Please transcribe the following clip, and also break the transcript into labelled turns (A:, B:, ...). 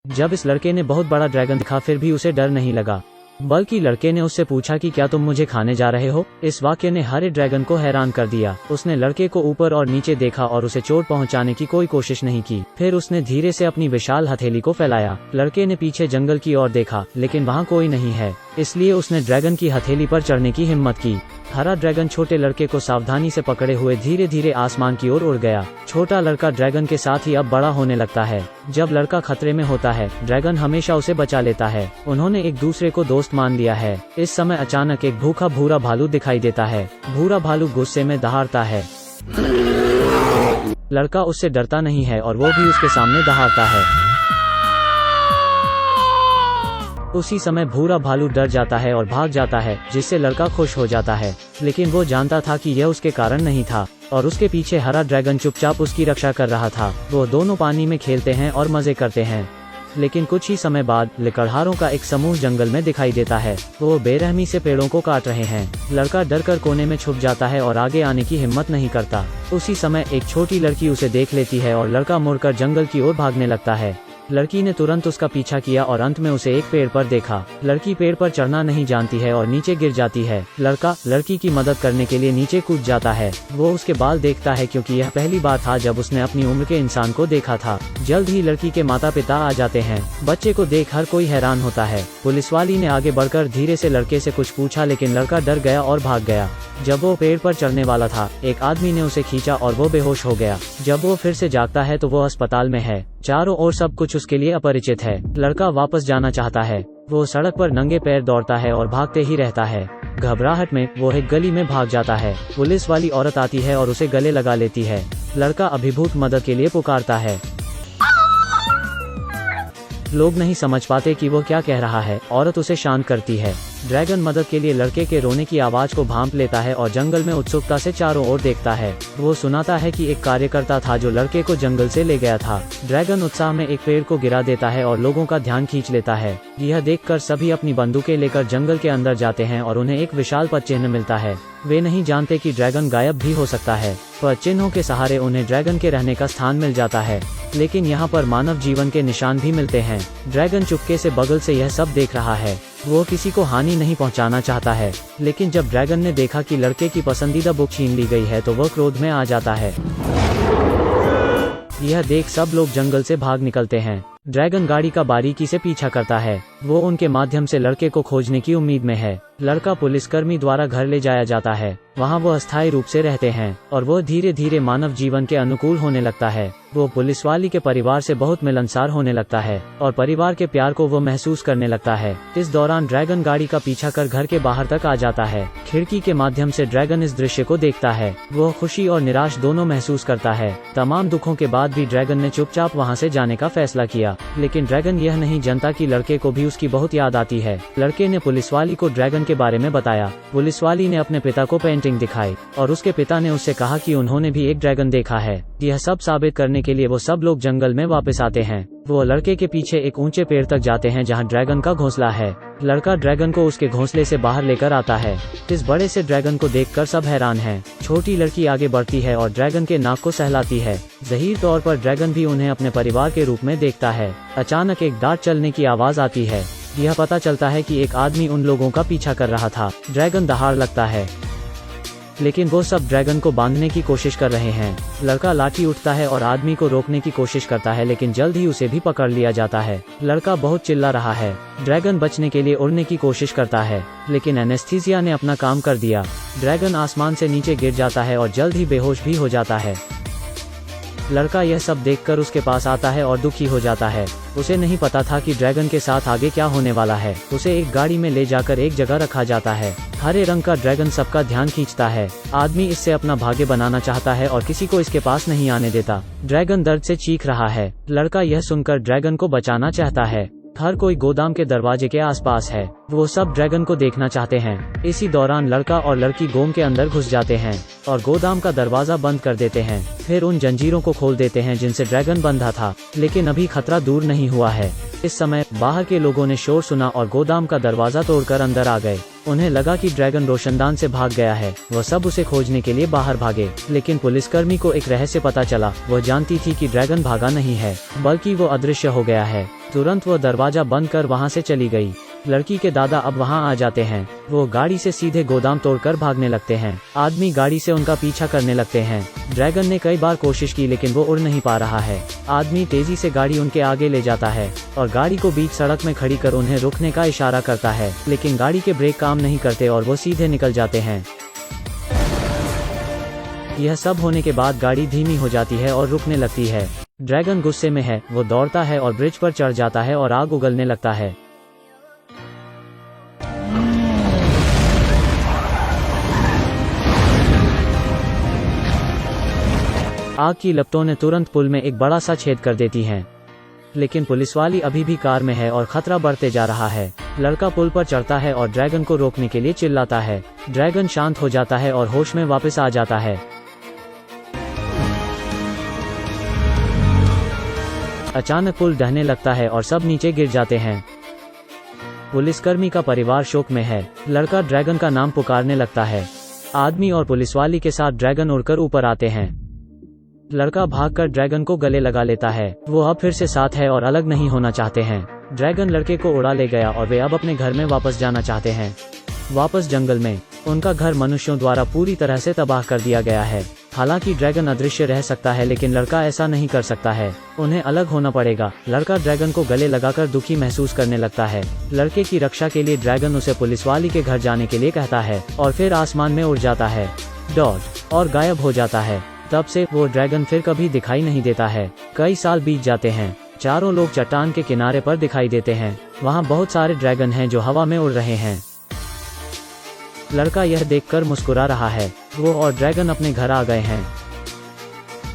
A: जब इस लड़के ने बहुत बड़ा ड्रैगन दिखा फिर भी उसे डर नहीं लगा, बल्कि लड़के ने उससे पूछा कि क्या तुम मुझे खाने जा रहे हो। इस वाक्य ने हरे ड्रैगन को हैरान कर दिया। उसने लड़के को ऊपर और नीचे देखा और उसे चोट पहुंचाने की कोई कोशिश नहीं की। फिर उसने धीरे से अपनी विशाल हथेली को फैलाया। लड़के ने पीछे जंगल की ओर देखा, लेकिन वहाँ कोई नहीं है, इसलिए उसने ड्रैगन की हथेली पर चढ़ने की हिम्मत की। हरा ड्रैगन छोटे लड़के को सावधानी से पकड़े हुए धीरे धीरे आसमान की ओर उड़ गया। छोटा लड़का ड्रैगन के साथ ही अब बड़ा होने लगता है। जब लड़का खतरे में होता है, ड्रैगन हमेशा उसे बचा लेता है। उन्होंने एक दूसरे को दोस्त मान लिया है। इस समय अचानक एक भूखा भूरा भालू दिखाई देता है। भूरा भालू गुस्से में दहाड़ता है। लड़का उससे डरता नहीं है और वो भी उसके सामने दहाड़ता है। उसी समय भूरा भालू डर जाता है और भाग जाता है, जिससे लड़का खुश हो जाता है। लेकिन वो जानता था कि यह उसके कारण नहीं था और उसके पीछे हरा ड्रैगन चुपचाप उसकी रक्षा कर रहा था। वो दोनों पानी में खेलते हैं और मजे करते हैं। लेकिन कुछ ही समय बाद लकड़हारों का एक समूह जंगल में दिखाई देता है। वो बेरहमी से पेड़ों को काट रहे हैं। लड़का डरकर कोने में छुप जाता है और आगे आने की हिम्मत नहीं करता। उसी समय एक छोटी लड़की उसे देख लेती है और लड़का मुड़कर जंगल की ओर भागने लगता है। लड़की ने तुरंत उसका पीछा किया और अंत में उसे एक पेड़ पर देखा। लड़की पेड़ पर चढ़ना नहीं जानती है और नीचे गिर जाती है। लड़का लड़की की मदद करने के लिए नीचे कूद जाता है। वो उसके बाल देखता है क्योंकि यह पहली बार था जब उसने अपनी उम्र के इंसान को देखा था। जल्द ही लड़की के माता पिता आ जाते हैं। बच्चे को देख हर कोई हैरान होता है। पुलिस वाली ने आगे बढ़कर धीरे से लड़के से कुछ पूछा, लेकिन लड़का डर गया और भाग गया। जब वो पेड़ पर चढ़ने वाला था, एक आदमी ने उसे खींचा और वो बेहोश हो गया। जब वो फिर से जागता है तो वो अस्पताल में है। चारों ओर सब कुछ उसके लिए अपरिचित है। लड़का वापस जाना चाहता है। वो सड़क पर नंगे पैर दौड़ता है और भागते ही रहता है। घबराहट में वो एक गली में भाग जाता है। पुलिस वाली औरत आती है और उसे गले लगा लेती है। लड़का अभिभूत मदद के लिए पुकारता है। लोग नहीं समझ पाते कि वो क्या कह रहा है। औरत उसे शांत करती है। ड्रैगन मदद के लिए लड़के के रोने की आवाज को भांप लेता है और जंगल में उत्सुकता से चारों ओर देखता है। वो सुनाता है कि एक कार्यकर्ता था जो लड़के को जंगल से ले गया था। ड्रैगन उत्साह में एक पेड़ को गिरा देता है और लोगों का ध्यान खींच लेता है। यह देखकर सभी अपनी बंदूकें लेकर जंगल के अंदर जाते हैं और उन्हें एक विशाल पद चिन्ह मिलता है। वे नहीं जानते कि ड्रैगन गायब भी हो सकता है, पर चिन्हों के सहारे उन्हें ड्रैगन के रहने का स्थान मिल जाता है। लेकिन यहाँ पर मानव जीवन के निशान भी मिलते हैं। ड्रैगन चुपके से बगल से यह सब देख रहा है। वो किसी को हानि नहीं पहुंचाना चाहता है, लेकिन जब ड्रैगन ने देखा कि लड़के की पसंदीदा बुक छीन ली गई है तो वह क्रोध में आ जाता है। यह देख सब लोग जंगल से भाग निकलते हैं। ड्रैगन गाड़ी का बारीकी से पीछा करता है। वो उनके माध्यम से लड़के को खोजने की उम्मीद में है। लड़का पुलिसकर्मी द्वारा घर ले जाया जाता है। वहाँ वो अस्थायी रूप से रहते हैं और वो धीरे धीरे मानव जीवन के अनुकूल होने लगता है। वो पुलिस वाली के परिवार से बहुत मिलनसार होने लगता है और परिवार के प्यार को वो महसूस करने लगता है। इस दौरान ड्रैगन गाड़ी का पीछा कर घर के बाहर तक आ जाता है। खिड़की के माध्यम से ड्रैगन इस दृश्य को देखता है। वो खुशी और निराश दोनों महसूस करता है। तमाम दुखों के बाद भी ड्रैगन ने चुपचाप वहाँ से जाने का फैसला किया। लेकिन ड्रैगन यह नहीं जानता कि लड़के को भी उसकी बहुत याद आती है। लड़के ने पुलिसवाली को ड्रैगन के बारे में बताया। पुलिसवाली ने अपने पिता को पेंटिंग दिखाई और उसके पिता ने उससे कहा कि उन्होंने भी एक ड्रैगन देखा है। यह सब साबित करने के लिए वो सब लोग जंगल में वापस आते हैं। वो लड़के के पीछे एक ऊंचे पेड़ तक जाते हैं जहां ड्रैगन का घोंसला है। लड़का ड्रैगन को उसके घोंसले से बाहर लेकर आता है। इस बड़े से ड्रैगन को देखकर सब हैरान हैं। छोटी लड़की आगे बढ़ती है और ड्रैगन के नाक को सहलाती है। ज़हीर तौर पर ड्रैगन भी उन्हें अपने परिवार के रूप में देखता है। अचानक एक दांत चलने की आवाज आती है। यह पता चलता है कि एक आदमी उन लोगों का पीछा कर रहा था। ड्रैगन दहाड़ लगता है, लेकिन वो सब ड्रैगन को बांधने की कोशिश कर रहे हैं। लड़का लाठी उठता है और आदमी को रोकने की कोशिश करता है, लेकिन जल्द ही उसे भी पकड़ लिया जाता है। लड़का बहुत चिल्ला रहा है। ड्रैगन बचने के लिए उड़ने की कोशिश करता है, लेकिन एनेस्थीसिया ने अपना काम कर दिया। ड्रैगन आसमान से नीचे गिर जाता है और जल्द ही बेहोश भी हो जाता है। लड़का यह सब देखकर उसके पास आता है और दुखी हो जाता है। उसे नहीं पता था कि ड्रैगन के साथ आगे क्या होने वाला है। उसे एक गाड़ी में ले जाकर एक जगह रखा जाता है। हरे रंग का ड्रैगन सबका ध्यान खींचता है। आदमी इससे अपना भाग्य बनाना चाहता है और किसी को इसके पास नहीं आने देता। ड्रैगन दर्द से चीख रहा है। लड़का यह सुनकर ड्रैगन को बचाना चाहता है। हर कोई गोदाम के दरवाजे के आसपास है। वो सब ड्रैगन को देखना चाहते हैं। इसी दौरान लड़का और लड़की गोम के अंदर घुस जाते हैं और गोदाम का दरवाजा बंद कर देते हैं। फिर उन जंजीरों को खोल देते हैं जिनसे ड्रैगन बंधा था, लेकिन अभी खतरा दूर नहीं हुआ है। इस समय बाहर के लोगों ने शोर सुना और गोदाम का दरवाजा तोड़कर अंदर आ गए। उन्हें लगा कि ड्रैगन रोशनदान से भाग गया है। वह सब उसे खोजने के लिए बाहर भागे, लेकिन पुलिसकर्मी को एक रहस्य पता चला। वह जानती थी कि ड्रैगन भागा नहीं है, बल्कि वो अदृश्य हो गया है। तुरंत वो दरवाजा बंद कर वहाँ से चली गई। लड़की के दादा अब वहाँ आ जाते हैं। वो गाड़ी से सीधे गोदाम तोड़कर भागने लगते हैं। आदमी गाड़ी से उनका पीछा करने लगते हैं। ड्रैगन ने कई बार कोशिश की लेकिन वो उड़ नहीं पा रहा है। आदमी तेजी से गाड़ी उनके आगे ले जाता है और गाड़ी को बीच सड़क में खड़ी कर उन्हें रुकने का इशारा करता है, लेकिन गाड़ी के ब्रेक काम नहीं करते और वो सीधे निकल जाते हैं। यह सब होने के बाद गाड़ी धीमी हो जाती है और रुकने लगती है। ड्रैगन गुस्से में है। वो दौड़ता है और ब्रिज पर चढ़ जाता है और आग उगलने लगता है। आग की लपटों ने तुरंत पुल में एक बड़ा सा छेद कर देती हैं। लेकिन पुलिस वाली अभी भी कार में है और खतरा बढ़ते जा रहा है। लड़का पुल पर चढ़ता है और ड्रैगन को रोकने के लिए चिल्लाता है। ड्रैगन शांत हो जाता है और होश में वापस आ जाता है। अचानक पुल ढहने लगता है और सब नीचे गिर जाते हैं। पुलिसकर्मी का परिवार शोक में है। लड़का ड्रैगन का नाम पुकारने लगता है। आदमी और पुलिसवाली के साथ ड्रैगन उड़कर ऊपर आते हैं। लड़का भागकर ड्रैगन को गले लगा लेता है। वो अब फिर से साथ है और अलग नहीं होना चाहते हैं। ड्रैगन लड़के को उड़ा ले गया और वे अब अपने घर में वापस जाना चाहते हैं। वापस जंगल में उनका घर मनुष्यों द्वारा पूरी तरह से तबाह कर दिया गया है। हालांकि ड्रैगन अदृश्य रह सकता है लेकिन लड़का ऐसा नहीं कर सकता है। उन्हें अलग होना पड़ेगा। लड़का ड्रैगन को गले लगाकर दुखी महसूस करने लगता है। लड़के की रक्षा के लिए ड्रैगन उसे पुलिसवाली के घर जाने के लिए कहता है और फिर आसमान में उड़ जाता है और गायब हो जाता है। तब से वो ड्रैगन फिर कभी दिखाई नहीं देता है। कई साल बीत जाते हैं। चारों लोग चट्टान के किनारे पर दिखाई देते हैं। वहाँ बहुत सारे ड्रैगन हैं जो हवा में उड़ रहे हैं। लड़का यह देखकर मुस्कुरा रहा है। वो और ड्रैगन अपने घर आ गए हैं।